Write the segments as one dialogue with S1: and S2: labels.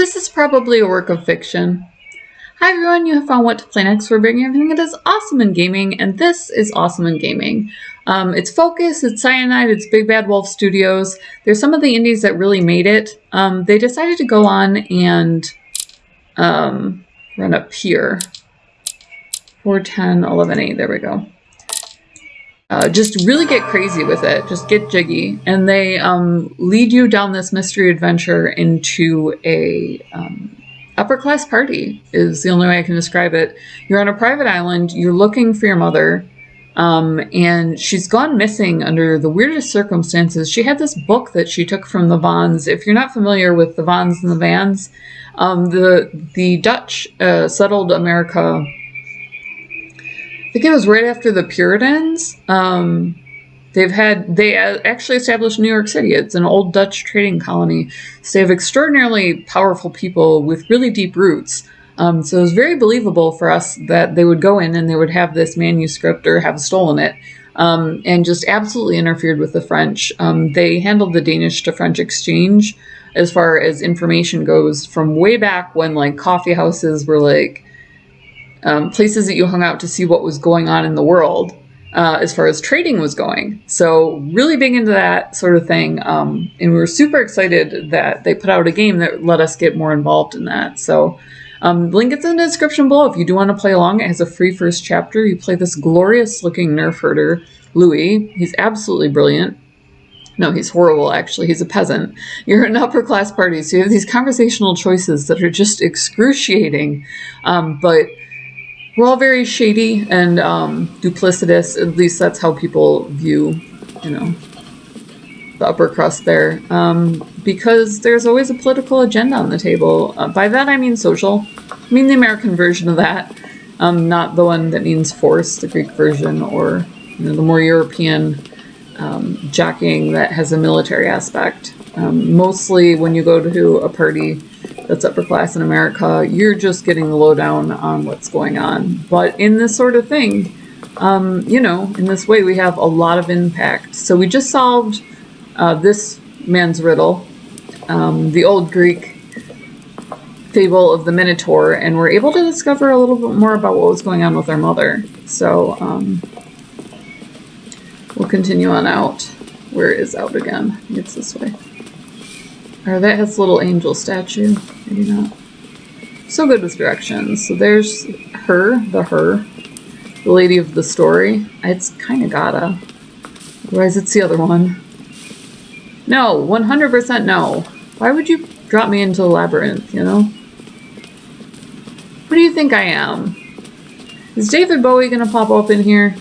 S1: This is probably a work of fiction. Hi everyone, you have found What to Play Next. We're bringing everything that is awesome in gaming, and this is awesome in gaming. It's Focus, it's Cyanide, it's Big Bad Wolf Studios. There's some of the indies that really made it. They decided to go on and run up here. 410, 11, 8, there we go. Just really get crazy with it, just get jiggy. And they lead you down this mystery adventure into a upper class party is the only way I can describe it. You're on a private island, you're looking for your mother, and she's gone missing under the weirdest circumstances. She had this book that she took from the Vans. If you're not familiar with the Vans and the Vans, the Dutch settled America. I think it was right after the Puritans. They actually established New York City. It's an old Dutch trading colony. So they have extraordinarily powerful people with really deep roots. So it was very believable for us that they would go in and they would have this manuscript or have stolen it, and just absolutely interfered with the French. They handled the Danish to French exchange as far as information goes from way back when like coffee houses were like places that you hung out to see what was going on in the world as far as trading was going. So really big into that sort of thing. And we were super excited that they put out a game that let us get more involved in that. So link is in the description below if you do want to play along. It has a free first chapter. You play this glorious looking nerf herder, Louis. He's absolutely brilliant. No, he's horrible, actually. He's a peasant. You're an upper class party, so you have these conversational choices that are just excruciating. But we're all very shady and duplicitous. At least that's how people view, the upper crust there. Because there's always a political agenda on the table. By that I mean social. I mean the American version of that. Not the one that means force, the Greek version, or the more European jockeying that has a military aspect. Mostly when you go to a party that's upper class in America, you're just getting the lowdown on what's going on. But in this sort of thing, in this way, we have a lot of impact. So we just solved this man's riddle, the old Greek fable of the Minotaur, and we're able to discover a little bit more about what was going on with our mother. So we'll continue on out. Where is out again? It's this way. Or that has a little angel statue. Maybe not. So good with directions. So there's the lady of the story. It's kind of gotta. Otherwise it's the other one. No, 100% no. Why would you drop me into the labyrinth, What do you think I am? Is David Bowie gonna pop up in here?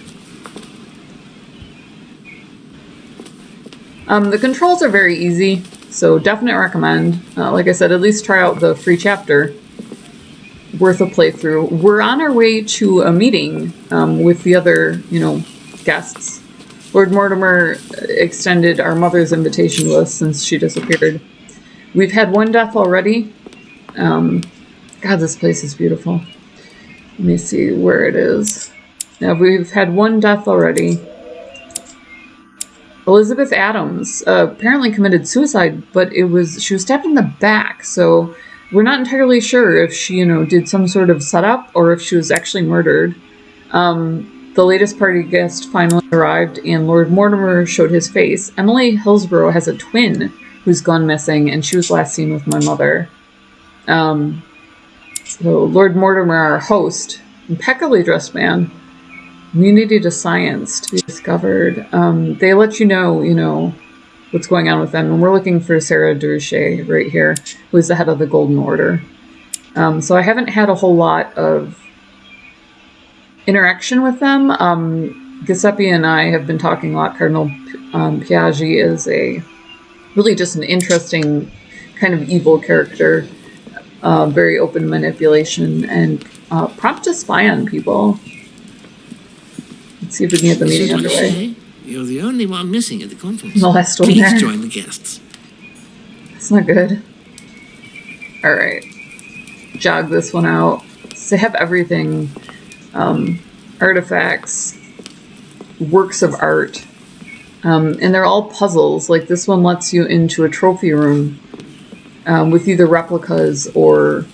S1: The controls are very easy. So definite recommend. Like I said, at least try out the free chapter. Worth a playthrough. We're on our way to a meeting with the other, guests. Lord Mortimer extended our mother's invitation to us since she disappeared. We've had one death already. God, this place is beautiful. Let me see where it is. Now, we've had one death already. Elizabeth Adams apparently committed suicide, but she was stabbed in the back, so we're not entirely sure if she, did some sort of setup or if she was actually murdered. The latest party guest finally arrived, and Lord Mortimer showed his face. Emily Hillsborough has a twin who's gone missing, and she was last seen with my mother. So Lord Mortimer, our host, impeccably dressed man, immunity to science to be discovered. They let you know, what's going on with them. And we're looking for Sarah Duche right here, who's the head of the Golden Order. So I haven't had a whole lot of interaction with them. Giuseppe and I have been talking a lot. Cardinal Piaggi is really just an interesting kind of evil character. Very open manipulation and prompt to spy on people. Let's see if we can get the meeting underway.
S2: You're the only one missing at the conference.
S1: The last one
S2: Please
S1: there.
S2: join the guests.
S1: That's not good. All right. Jog this one out. So they have everything. Artifacts. Works of art. And they're all puzzles. Like this one lets you into a trophy room with either replicas or,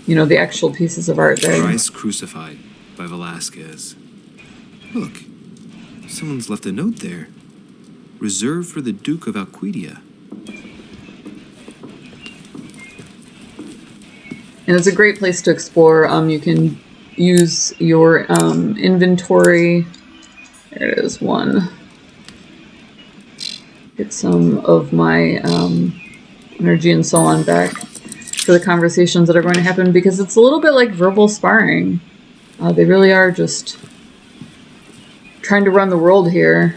S1: the actual pieces of art there.
S3: Christ Crucified by Velasquez. Look, someone's left a note there. Reserved for the Duke of Alquidia.
S1: And it's a great place to explore. You can use your inventory. There it is, one. Get some of my energy and so on back for the conversations that are going to happen, because it's a little bit like verbal sparring. They really are just trying to run the world here.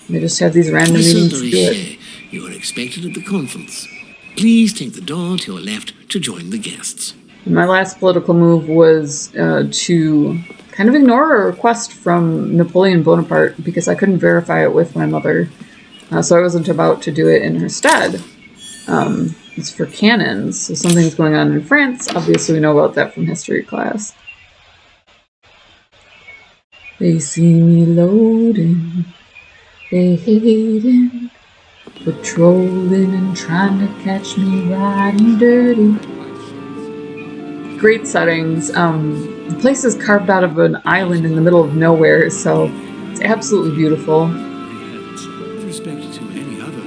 S1: They just have these random meetings to do it.
S2: You are expected at the conference. Please take the door to your left to join the guests.
S1: My last political move was to kind of ignore a request from Napoleon Bonaparte because I couldn't verify it with my mother. So I wasn't about to do it in her stead. It's for cannons, so something's going on in France. Obviously we know about that from history class. They see me loading, they hating, patrolling and trying to catch me riding dirty. Great settings. The place is carved out of an island in the middle of nowhere, so it's absolutely beautiful.
S2: With respect to any other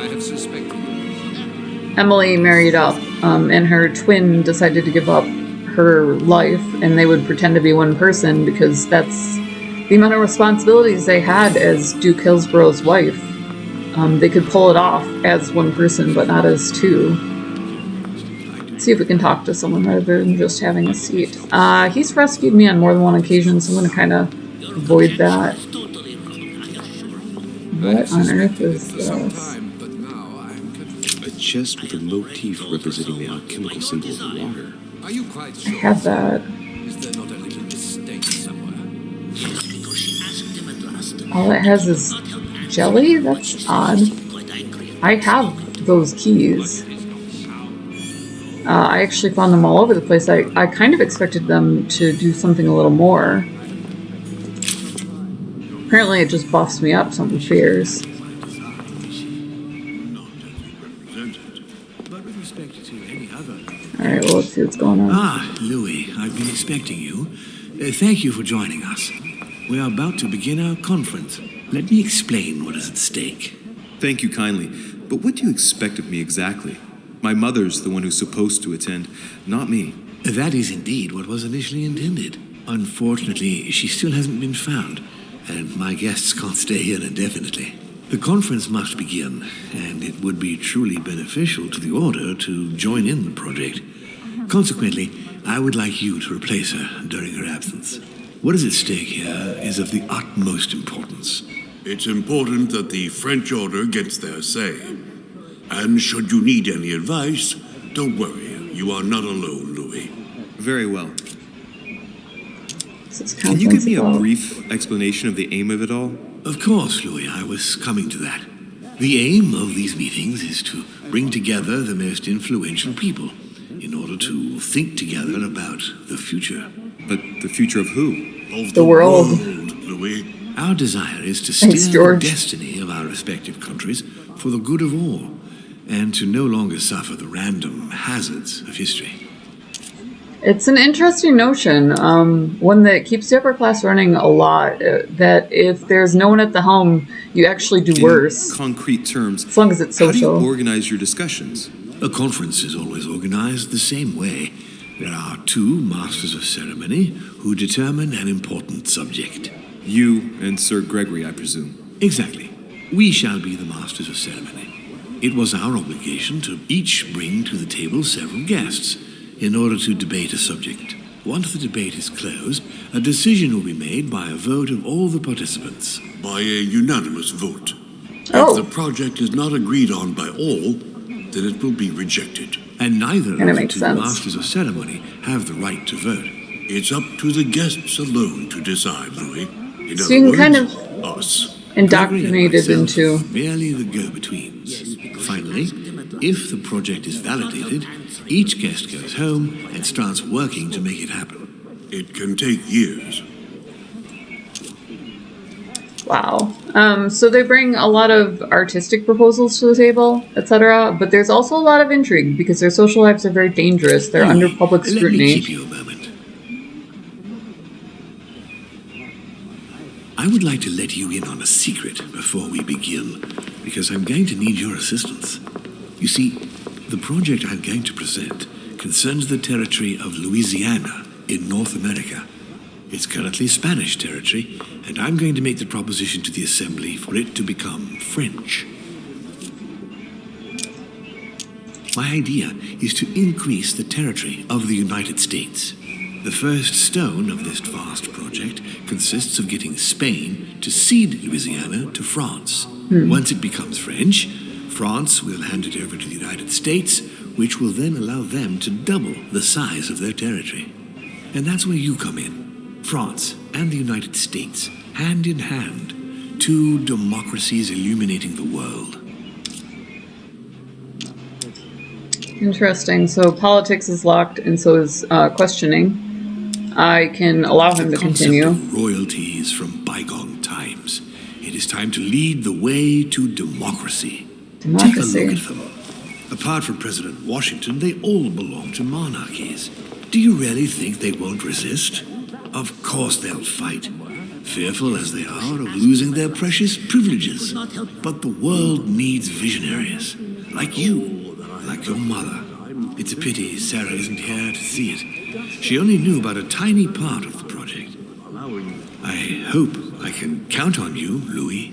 S2: I have suspected.
S1: Emily married up, and her twin decided to give up her life, and they would pretend to be one person because that's the amount of responsibilities they had as Duke Hillsborough's wife. They could pull it off as one person, but not as two. Let's see if we can talk to someone rather than just having a seat. He's rescued me on more than one occasion, so I'm going to kind of avoid that. What on earth is this?
S4: A chest with a motif representing the alchemical symbol of the water.
S5: Are you quite
S1: I
S5: sure?
S1: have that.
S5: Is there not a little mistake somewhere?
S1: All it has is jelly? That's odd. I have those keys. I actually found them all over the place. I kind of expected them to do something a little more. Apparently it just buffs me up, something fierce. Alright, well, let's see what's going on.
S6: Ah, Louis, I've been expecting you. Thank you for joining us. We are about to begin our conference. Let me explain what is at stake.
S3: Thank you kindly, but what do you expect of me exactly? My mother's the one who's supposed to attend, not me.
S6: That is indeed what was initially intended. Unfortunately, she still hasn't been found, and my guests can't stay here indefinitely. The conference must begin, and it would be truly beneficial to the Order to join in the project. Consequently, I would like you to replace her during her absence. What is at stake here is of the utmost importance.
S7: It's important that the French Order gets their say. And should you need any advice, don't worry. You are not alone, Louis.
S3: Very well. Can you give me a brief explanation of the aim of it all?
S6: Of course, Louis, I was coming to that. The aim of these meetings is to bring together the most influential people in order to think together about the future.
S3: But the future of who?
S7: Of
S1: The world.
S7: Louis.
S6: Our desire is to
S1: Thanks,
S6: steer the
S1: George.
S6: destiny of our respective countries for the good of all, and to no longer suffer the random hazards of history.
S1: It's an interesting notion, one that keeps the upper class running a lot, that if there's no one at the helm, you actually do worse,
S3: In concrete terms,
S1: as long as it's
S3: how do you
S1: social.
S3: organize your discussions?
S6: A conference is always organized the same way. There are two masters of ceremony who determine an important subject.
S3: You and Sir Gregory, I presume.
S6: Exactly. We shall be the masters of ceremony. It was our obligation to each bring to the table several guests in order to debate a subject. Once the debate is closed, a decision will be made by a vote of all the participants.
S7: By a unanimous vote.
S1: Oh.
S7: If the project is not agreed on by all, then it will be rejected.
S6: And neither
S1: Kinda
S6: of the
S1: makes
S6: two
S1: sense.
S6: masters of ceremony have the right to vote.
S7: It's up to the guests alone to decide, Louis. In
S1: So you can
S7: other
S1: kind
S7: words,
S1: of
S7: us.
S1: indoctrinated
S6: Gregory and
S1: into...
S6: myself, merely the go-betweens. Finally, if the project is validated, each guest goes home and starts working to make it happen.
S7: It can take years.
S1: Wow. So they bring a lot of artistic proposals to the table, etc. But there's also a lot of intrigue because their social lives are very dangerous. They're under public
S6: Let me
S1: scrutiny.
S6: keep you a moment. I would like to let you in on a secret before we begin, because I'm going to need your assistance. You see, the project I'm going to present concerns the territory of Louisiana in North America. It's currently Spanish territory, and I'm going to make the proposition to the Assembly for it to become French. My idea is to increase the territory of the United States. The first stone of this vast project consists of getting Spain to cede Louisiana to France. Once it becomes French, France will hand it over to the United States, which will then allow them to double the size of their territory. And that's where you come in. France and the United States, hand in hand, two democracies illuminating the world.
S1: Interesting. So politics is locked, and so is questioning. I can allow him to continue.
S6: The concept of royalties from bygone times. It is time to lead the way to democracy.
S1: Democracy.
S6: Take a look at them. Apart from President Washington, they all belong to monarchies. Do you really think they won't resist? Of course they'll fight, fearful as they are of losing their precious privileges. But the world needs visionaries, like you, like your mother. It's a pity Sarah isn't here to see it. She only knew about a tiny part of the project. I hope I can count on you, Louis.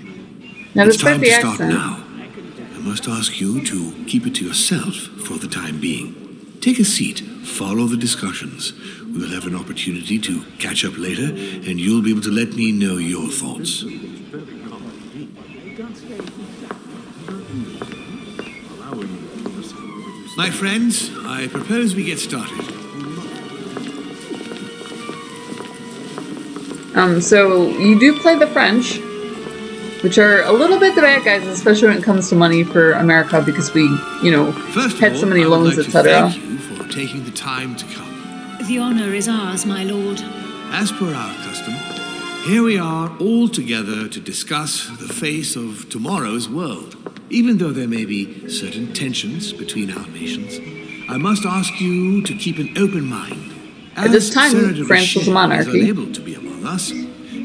S1: Now,
S6: It's
S1: despite
S6: time
S1: the
S6: to start
S1: accent,
S6: now. I must ask you to keep it to yourself for the time being. Take a seat, follow the discussions. We'll have an opportunity to catch up later, and you'll be able to let me know your thoughts. My friends, I propose we get started.
S1: So you do play the French, which are a little bit the bad guys, especially when it comes to money for America, because we,
S6: First of
S1: had
S6: all,
S1: so many
S6: I would
S1: loans,
S6: like to
S1: etc.
S6: thank you for taking the time to come.
S8: The honor is ours, my lord.
S6: As per our custom, here we are all together to discuss the face of tomorrow's world. Even though there may be certain tensions between our nations, I must ask you to keep an open mind.
S1: At this time,
S6: Sarah de
S1: France was a
S6: Richet
S1: monarchy.
S6: is unable to be among us,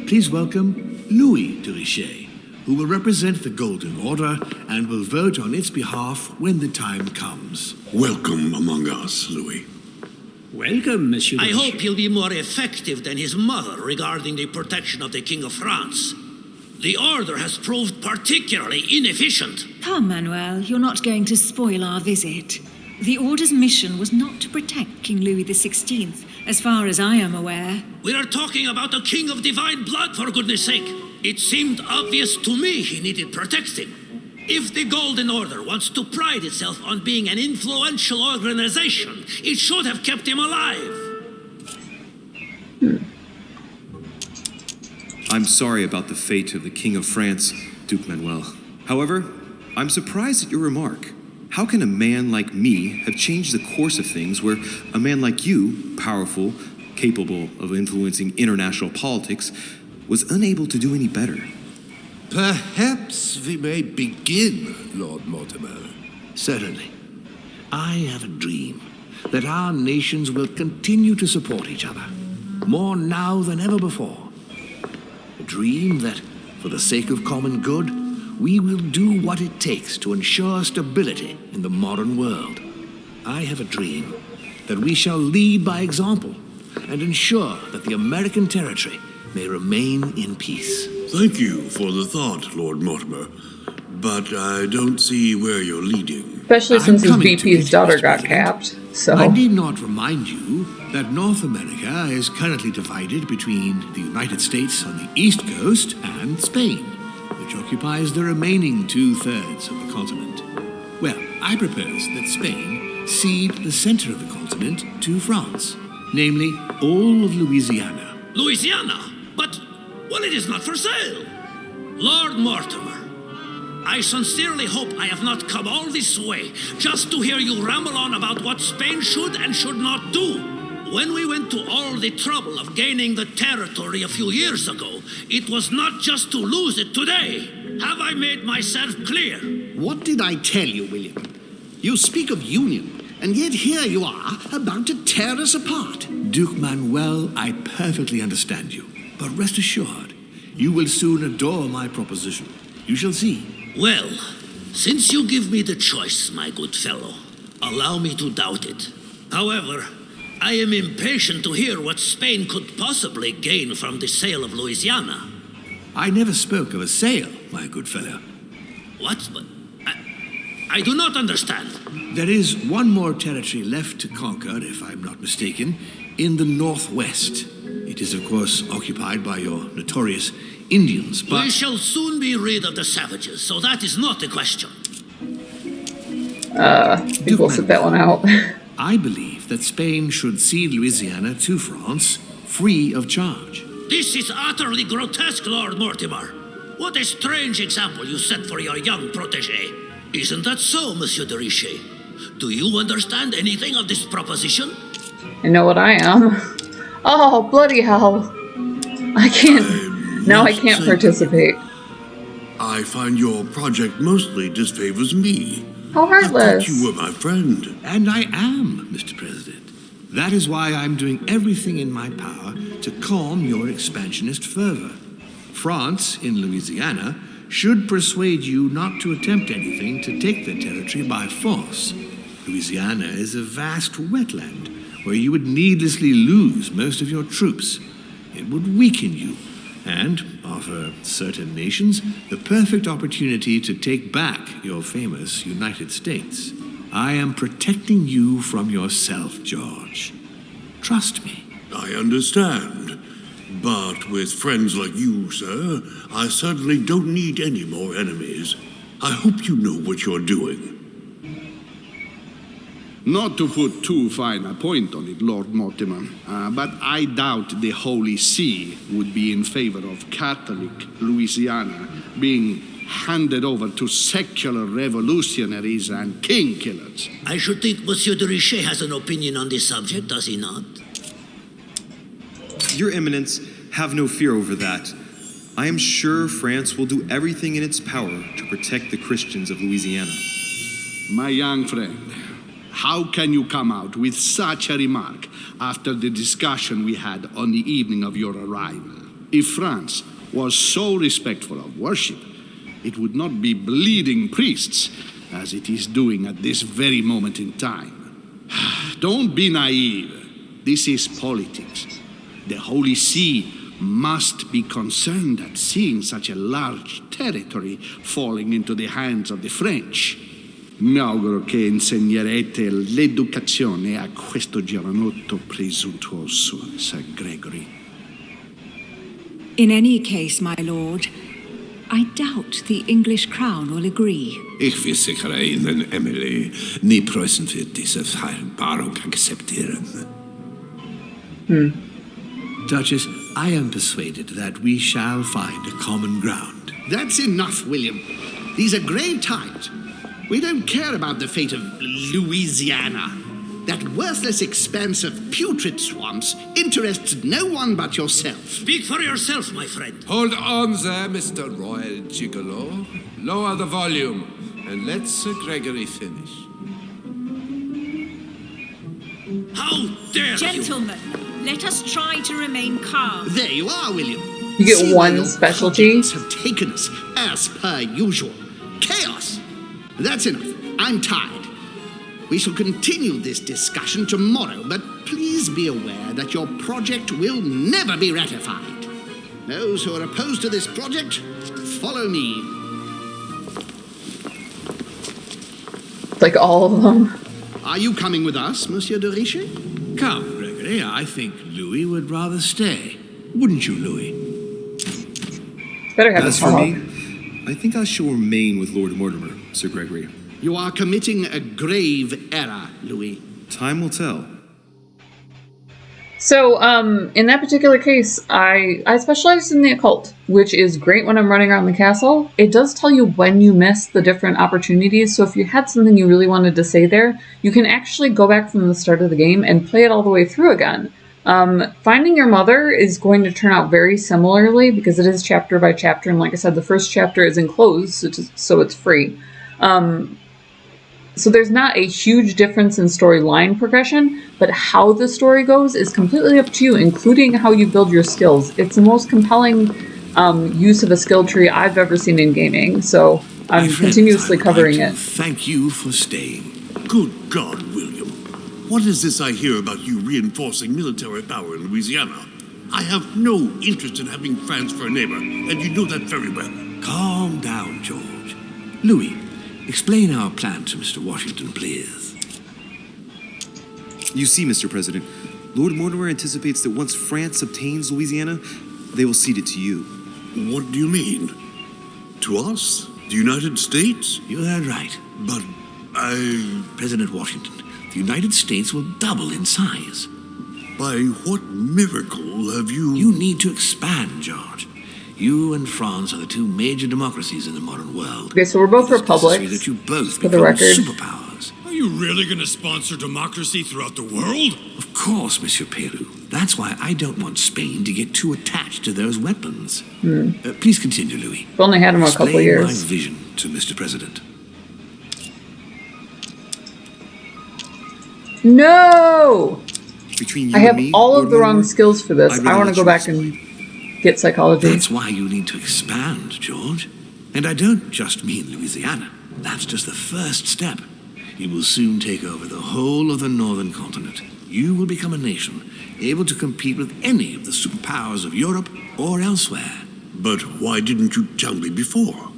S6: please welcome Louis de Richet, who will represent the Golden Order and will vote on its behalf when the time comes.
S7: Welcome among us, Louis.
S9: Welcome, Monsieur.
S10: I hope he'll be more effective than his mother regarding the protection of the King of France. The Order has proved particularly inefficient.
S8: Come, Manuel, you're not going to spoil our visit. The Order's mission was not to protect King Louis XVI, as far as I am aware.
S10: We are talking about a king of divine blood, for goodness sake. It seemed obvious to me he needed protecting. If the Golden Order wants to pride itself on being an influential organization, it should have kept him alive.
S3: I'm sorry about the fate of the King of France, Duke Manuel. However, I'm surprised at your remark. How can a man like me have changed the course of things where a man like you, powerful, capable of influencing international politics, was unable to do any better?
S7: Perhaps we may begin, Lord Mortimer.
S6: Certainly. I have a dream that our nations will continue to support each other, more now than ever before. A dream that, for the sake of common good, we will do what it takes to ensure stability in the modern world. I have a dream that we shall lead by example and ensure that the American territory may remain in peace.
S7: Thank you for the thought, Lord Mortimer, but I don't see where you're leading.
S1: Especially since his
S6: coming to
S1: VP's
S6: it,
S1: daughter
S6: Mr.
S1: got
S6: President.
S1: capped. So
S6: I need not remind you that North America is currently divided between the United States on the east coast and Spain, which occupies the remaining 2/3 of the continent. Well, I propose that Spain cede the center of the continent to France, namely all of Louisiana.
S10: Louisiana? But, well, it is not for sale. Lord Mortimer, I sincerely hope I have not come all this way just to hear you ramble on about what Spain should and should not do. When we went to all the trouble of gaining the territory a few years ago, it was not just to lose it today. Have I made myself clear?
S11: What did I tell you, William? You speak of union, and yet here you are, about to tear us apart.
S6: Duke Manuel, I perfectly understand you. But rest assured, you will soon adore my proposition. You shall see.
S10: Well, since you give me the choice, my good fellow, allow me to doubt it. However, I am impatient to hear what Spain could possibly gain from the sale of Louisiana.
S6: I never spoke of a sale, my good fellow.
S10: What? I do not understand.
S6: There is one more territory left to conquer, if I'm not mistaken, in the northwest. It is, of course, occupied by your notorious Indians, but...
S10: We shall soon be rid of the savages, so that is not the question.
S1: I think we'll sit that one out.
S6: I believe that Spain should cede Louisiana to France free of charge.
S10: This is utterly grotesque, Lord Mortimer. What a strange example you set for your young protege. Isn't that so, Monsieur de Richet? Do you understand anything of this proposition?
S1: I know what I am. Oh, bloody hell. I can't... Now I can't participate.
S7: I find your project mostly disfavors me.
S1: How heartless.
S7: I thought you were my friend.
S6: And I am, Mr. President. That is why I'm doing everything in my power to calm your expansionist fervor. France, in Louisiana, should persuade you not to attempt anything to take the territory by force. Louisiana is a vast wetland where you would needlessly lose most of your troops. It would weaken you and offer certain nations the perfect opportunity to take back your famous United States. I am protecting you from yourself, George. Trust me.
S7: I understand. But with friends like you, sir, I certainly don't need any more enemies. I hope you know what you're doing.
S12: Not to put too fine a point on it, Lord Mortimer, but I doubt the Holy See would be in favor of Catholic Louisiana being handed over to secular revolutionaries and king killers.
S10: I should think Monsieur de Richet has an opinion on this subject, does he not?
S3: Your Eminence, have no fear over that. I am sure France will do everything in its power to protect the Christians of Louisiana.
S12: My young friend, how can you come out with such a remark after the discussion we had on the evening of your arrival? If France was so respectful of worship, it would not be bleeding priests as it is doing at this very moment in time. Don't be naive. This is politics. The Holy See must be concerned at seeing such a large territory falling into the hands of the French. Mi auguro che insegnerete l'educazione a questo giovanotto presuntuoso, Sir Gregory.
S8: In any case, my lord, I doubt the English crown will agree.
S6: Ich versichere Ihnen, Emily, nie Preußen wird diese Vereinbarung akzeptieren. Duchess, I am persuaded that we shall find a common ground.
S11: That's enough, William. These are grave times. We don't care about the fate of Louisiana. That worthless expanse of putrid swamps interests no one but yourself.
S10: Speak for yourself, my friend.
S5: Hold on there, Mr. Royal Gigolo. Lower the volume, and let Sir Gregory finish.
S10: How dare you!
S8: Gentlemen, let us try to remain calm.
S11: There you are, William.
S1: You get
S11: See
S1: one
S11: where your
S1: specialty.
S11: projects have taken us, as per usual. Chaos. That's enough. I'm tired. We shall continue this discussion tomorrow, but please be aware that your project will never be ratified. Those who are opposed to this project, follow me.
S1: Like all of them.
S11: Are you coming with us, Monsieur de Richet?
S6: Come, Gregory, I think Louis would rather stay. Wouldn't you, Louis?
S1: Better have
S3: As
S1: a
S3: for
S1: hog.
S3: me, I think I shall remain with Lord Mortimer, Sir Gregory.
S11: You are committing a grave error, Louis.
S3: Time will tell.
S1: So, in that particular case, I specialize in the occult, which is great when I'm running around the castle. It does tell you when you miss the different opportunities, so if you had something you really wanted to say there, you can actually go back from the start of the game and play it all the way through again. Finding your mother is going to turn out very similarly because it is chapter by chapter, and like I said, the first chapter is enclosed, so it's free. So there's not a huge difference in storyline progression, but how the story goes is completely up to you, including how you build your skills. It's the most compelling use of a skill tree I've ever seen in gaming, so I'm continuously covering it.
S7: Thank you for staying. Good God, William. What is this I hear about you reinforcing military power in Louisiana? I have no interest in having France for a neighbor, and you know that very well.
S6: Calm down, George. Louis, explain our plan to Mr. Washington, please.
S3: You see, Mr. President, Lord Mortimer anticipates that once France obtains Louisiana, they will cede it to you.
S7: What do you mean? To us? The United States?
S6: You heard right.
S7: But
S6: President Washington, the United States will double in size.
S7: By what miracle have you...
S6: You need to expand, George. You and France are the two major democracies in the modern world.
S1: Okay, so we're both republics,
S6: that you both
S1: for the record.
S6: Superpowers.
S13: Are you really going to sponsor democracy throughout the world?
S6: Of course, Monsieur Peru. That's why I don't want Spain to get too attached to those weapons. Please continue, Louis.
S1: We've only had him a couple of years.
S6: Explain my vision to Mr. President.
S1: No!
S3: Between you
S1: I have
S3: and me,
S1: all
S3: Lord
S1: of the wrong
S3: Mortimer,
S1: skills for this.
S3: I'd
S1: I
S3: rather
S1: want to
S3: let
S1: go
S3: you
S1: back and get psychology.
S6: That's why you need to expand, George. And I don't just mean Louisiana. That's just the first step. You will soon take over the whole of the northern continent. You will become a nation able to compete with any of the superpowers of Europe or elsewhere.
S7: But why didn't you tell me before?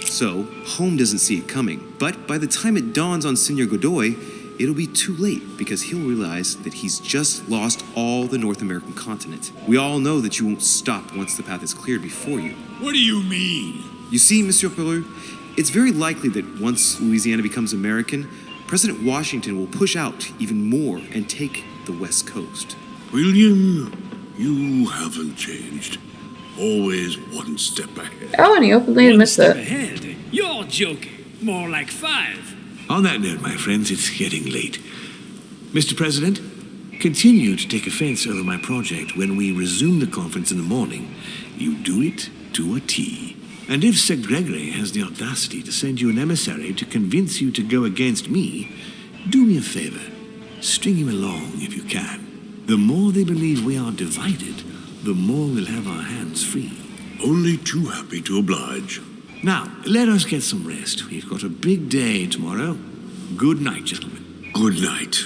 S3: So, home doesn't see it coming. But by the time it dawns on Senor Godoy, it'll be too late because he'll realize that he's just lost all the North American continent. We all know that you won't stop once the path is cleared before you.
S13: What do you mean?
S3: You see, Monsieur Peru, it's very likely that once Louisiana becomes American, President Washington will push out even more and take the West Coast.
S7: William, you haven't changed. Always one step ahead.
S1: Oh, and he openly admits it.
S9: Ahead. You're joking. More like 5.
S6: On that note, my friends, it's getting late. Mr. President, continue to take offense over my project when we resume the conference in the morning. You do it to a T. And if Sir Gregory has the audacity to send you an emissary to convince you to go against me, do me a favor. String him along if you can. The more they believe we are divided, the more we'll have our hands free.
S7: Only too happy to oblige.
S6: Now, let us get some rest. We've got a big day tomorrow. Good night, gentlemen.
S7: Good night.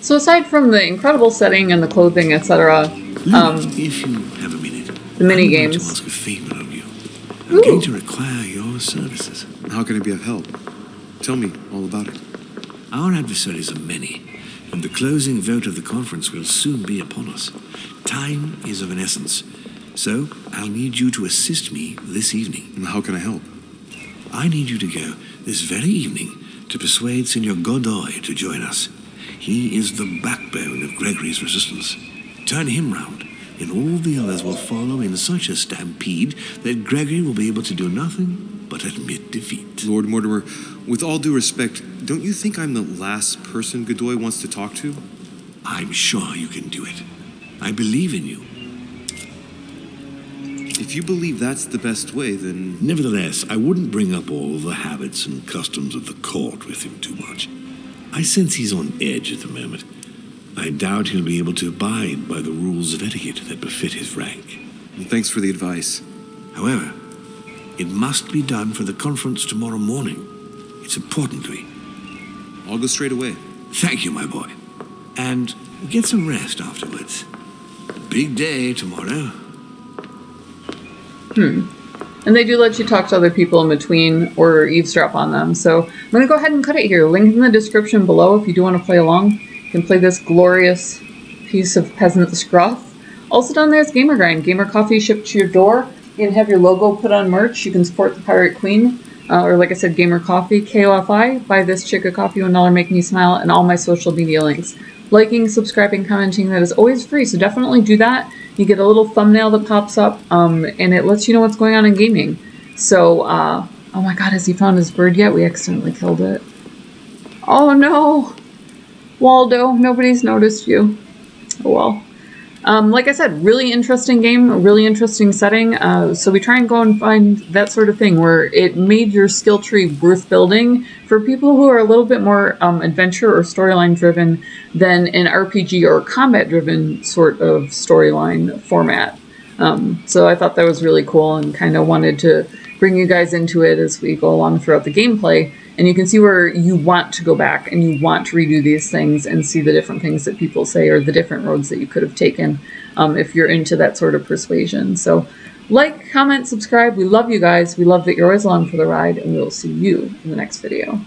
S1: So aside from the incredible setting and the clothing, etc.,
S6: if you have a minute,
S1: the mini
S6: I'd like
S1: games.
S6: to ask a favor of you. I'm going to require your services.
S3: How can I be of help? Tell me all about it.
S6: Our adversaries are many, and the closing vote of the conference will soon be upon us. Time is of an essence, so I'll need you to assist me this evening.
S3: And how can I help?
S6: I need you to go this very evening to persuade Senor Godoy to join us. He is the backbone of Gregory's resistance. Turn him round, and all the others will follow in such a stampede that Gregory will be able to do nothing but admit defeat.
S3: Lord Mortimer, with all due respect, don't you think I'm the last person Godoy wants to talk to?
S6: I'm sure you can do it. I believe in you.
S3: If you believe that's the best way, then...
S6: Nevertheless, I wouldn't bring up all the habits and customs of the court with him too much. I sense he's on edge at the moment. I doubt he'll be able to abide by the rules of etiquette that befit his rank.
S3: Well, thanks for the advice.
S6: However, it must be done for the conference tomorrow morning. It's important to me.
S3: I'll go straight away.
S6: Thank you, my boy. And get some rest afterwards. Big day tomorrow.
S1: And they do let you talk to other people in between or eavesdrop on them. So I'm going to go ahead and cut it here. Link in the description below if you do want to play along. You can play this glorious piece of peasant scruff. Also down there is Gamer Grind. Gamer Coffee shipped to your door. You can have your logo put on merch. You can support the Pirate Queen. Or like I said, Gamer Coffee, KOFI. Buy this chick a coffee, $1, make me smile, and all my social media links. liking, subscribing, commenting. That is always free, so definitely do that. You get a little thumbnail that pops up, and it lets you know what's going on in gaming. So, oh my god, has he found his bird yet? We accidentally killed it. Oh no! Waldo, nobody's noticed you. Oh well. Like I said, really interesting game, a really interesting setting. So we try and go and find that sort of thing where it made your skill tree worth building for people who are a little bit more adventure or storyline driven than an RPG or combat driven sort of storyline format. So I thought that was really cool and kind of wanted to bring you guys into it as we go along throughout the gameplay. And you can see where you want to go back and you want to redo these things and see the different things that people say or the different roads that you could have taken if you're into that sort of persuasion. So like, comment, subscribe. We love you guys. We love that you're always along for the ride, and we will see you in the next video.